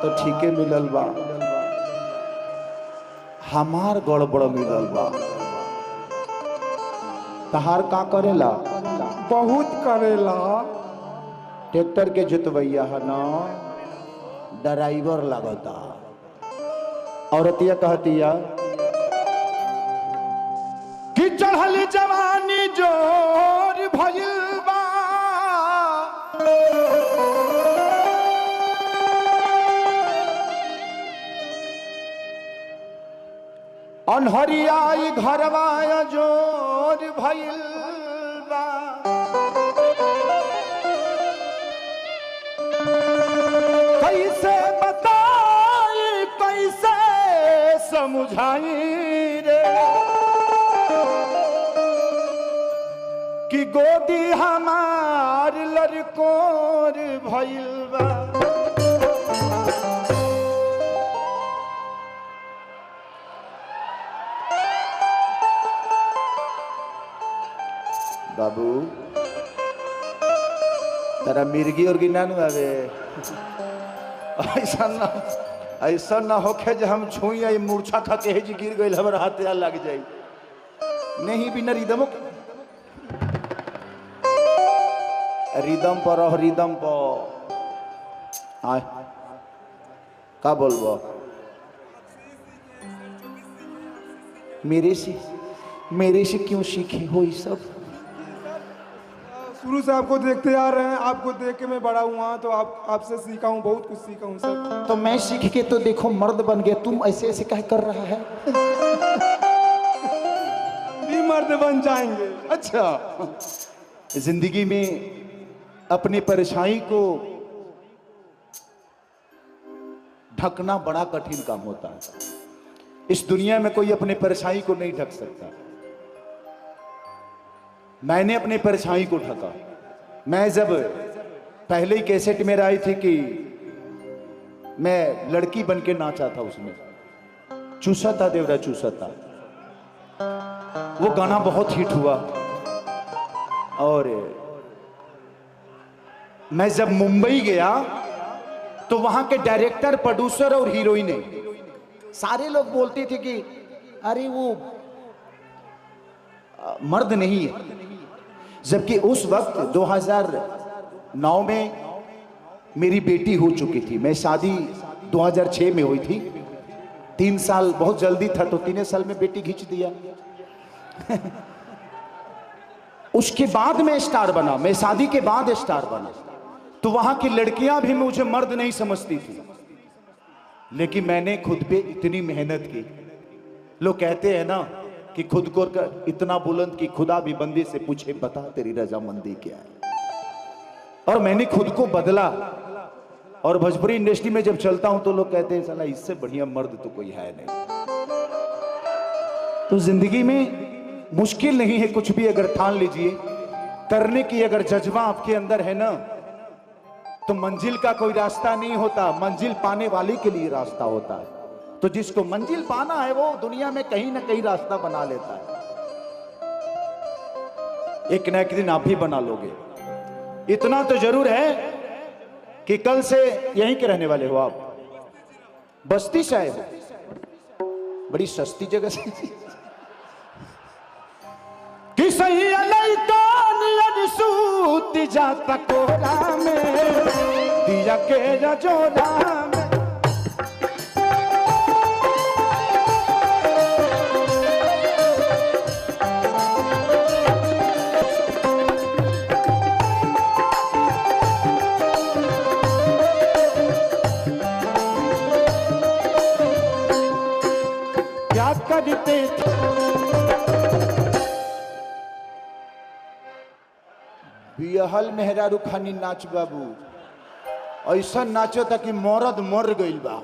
तो ठीके मिलल बा, हमार गड़बड़ मिलल बा। तहार का करेला? बहुत करेला। ट्रैक्टर के जोतवैया है ना, ड्राइवर लगता। औरतिया कहतिया कि चढ़ल जवानी जोर भइल बा, अनहरियाई घरवा जोर भइल बा। कैसे बताई कैसे समझाई रे कि गोदी हमार लड़कोर भइल बा। बाबू तेरा मिर्गी और गिना आवे ऐसा ना होके जो हम छुई मूर्छा खा के जी गिर गई हमारे हाथ लग जाए। नहीं बिना रिदम रिदम पर रहो, रिदम पर आय का बोलबो। मेरे से क्यों सीखे हो ये सब? शुरू से आपको देखते आ रहे हैं, आपको देख के मैं बड़ा हुआ, तो आपसे सीखा हूँ, बहुत कुछ सीखा हूँ सर। तो मैं सीख के तो देखो मर्द बन गया, तुम ऐसे ऐसे कह कर रहा है। भी मर्द बन जाएंगे। अच्छा, जिंदगी में अपनी परेशानी को ढकना बड़ा कठिन काम होता है। इस दुनिया में कोई अपनी परेशानी को नहीं ढक सकता। मैंने अपनी परेशानी को ढका। मैं जब पहले ही कैसेट में आई थी कि मैं लड़की बन के नाचा था, उसमें चूसा था देवरा चूसा था, वो गाना बहुत हिट हुआ। और मैं जब मुंबई गया तो वहां के डायरेक्टर, प्रोड्यूसर और हीरोइन सारे लोग बोलते थे कि अरे वो मर्द नहीं है। जबकि उस वक्त 2009 में मेरी बेटी हो चुकी थी। मैं शादी 2006 में हुई थी। 3 साल बहुत जल्दी था, तो 3 साल में बेटी खींच दिया। उसके बाद मैं स्टार बना, मैं शादी के बाद स्टार बना। तो वहां की लड़कियां भी मुझे मर्द नहीं समझती थी, लेकिन मैंने खुद पे इतनी मेहनत की। लोग कहते हैं ना कि खुद को इतना बुलंद कि खुदा भी बंदे से पूछे बता तेरी रजामंदी क्या है। और मैंने खुद को बदला। और भोजपुरी इंडस्ट्री में जब चलता हूं तो लोग कहते हैं साला इससे बढ़िया मर्द तो कोई है नहीं। तो जिंदगी में मुश्किल नहीं है कुछ भी, अगर ठान लीजिए करने की, अगर जज्बा आपके अंदर है ना, तो मंजिल का कोई रास्ता नहीं होता, मंजिल पाने वाले के लिए रास्ता होता है। तो जिसको मंजिल पाना है वो दुनिया में कहीं ना कहीं रास्ता बना लेता है। एक ना एक दिन आप भी बना लोगे। इतना तो जरूर है कि कल से यहीं के रहने वाले हो आप, बस्ती से आए हो, बड़ी सस्ती जगह से। कि सही सूत जाता कोरा में दिया के रजोरा में। क्या करते थे बिहल मेहरारू खानी नाच बाबू, ऐसा नाचो था कि मरद मर गइल बा।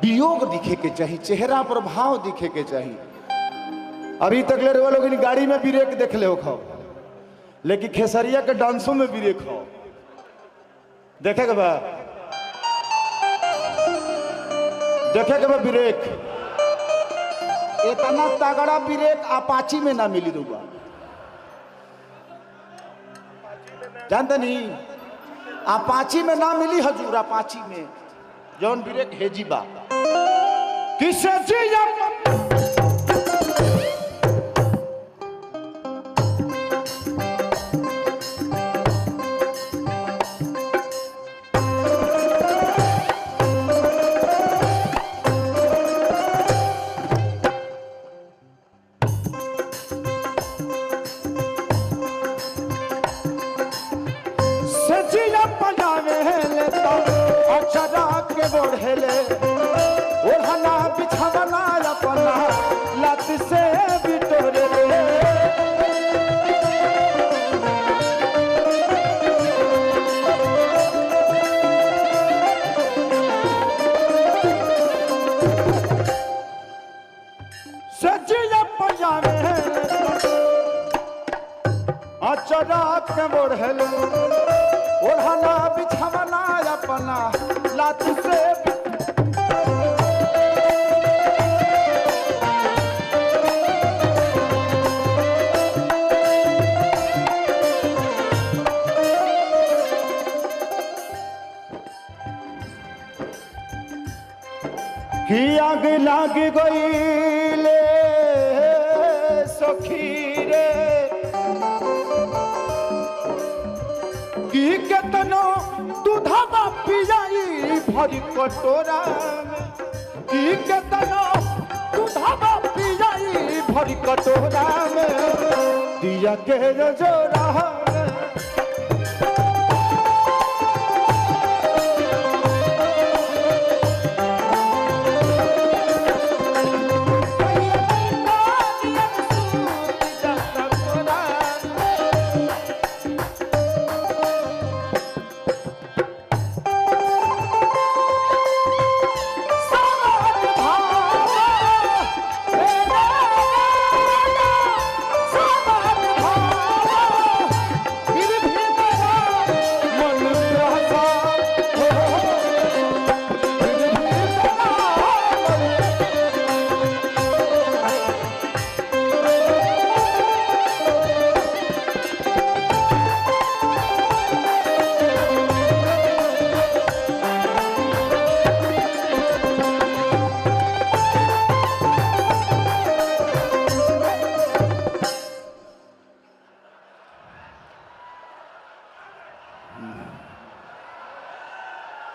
वियोग दिखे के चाहिए, चेहरा पर भाव दिखे के चाहिए। अभी तक ले रहे लोग गाड़ी में ब्रेक देख ले हो खाओ, लेकिन खेसरिया के डांसों में ब्रेक हो देखे के बा, देखे के बा ब्रेक। इतना तगड़ा ब्रेक अपाची में ना मिली दूंगा, जानते नहीं। अपाची में ना मिली हजूर, अपाची में जौन ब्रेक हेजीबा किसे जिया बोढ़ेले ओढ़ना बिछावना अपना लात से बिटोरे सजिया पजामे अचरा के बोढ़ेले ओढ़ना बिछावना अपना लात से कि आग लाग गईले सखी रे कि केतनो दूधवा पियाई भरी कटोरा में कि केतनो दूधवा पियाई भरी कटोरा में दिया के जोरा में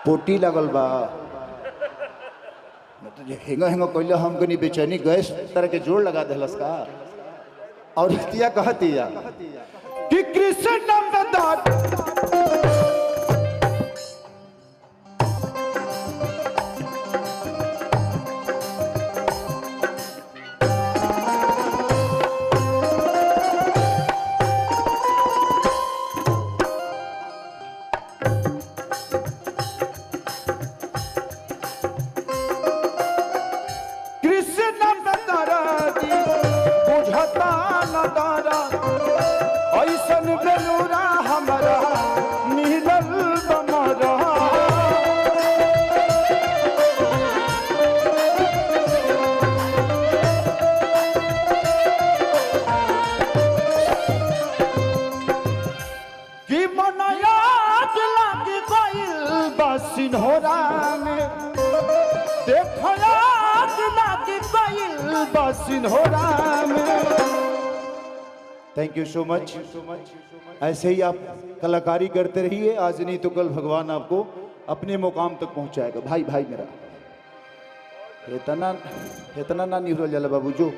पोटी लगल बा हेंगा हेंगा कहले हम कनी बेचैनी गैस तरह के जोड़ लगा देलस का और तिया कहतिया कि कृष्ण में ऐसन बेलूरा हमारा मिलल बमरा कि मनया लाग गइल बा सिन्होरा में देखया लाग गइल बा सिन्होरा में। Thank you so much. ऐसे ही आप कलाकारी करते रहिए, आज नहीं तो कल भगवान आपको अपने मुकाम तक पहुंचाएगा। भाई भाई मेरा इतना ना नहीं हो जाला बाबू जो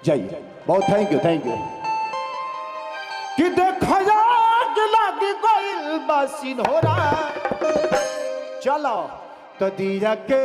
जाइए। बहुत थैंक यू कि देखो लाग गइल बा सिन्होरा चलो तो दिया के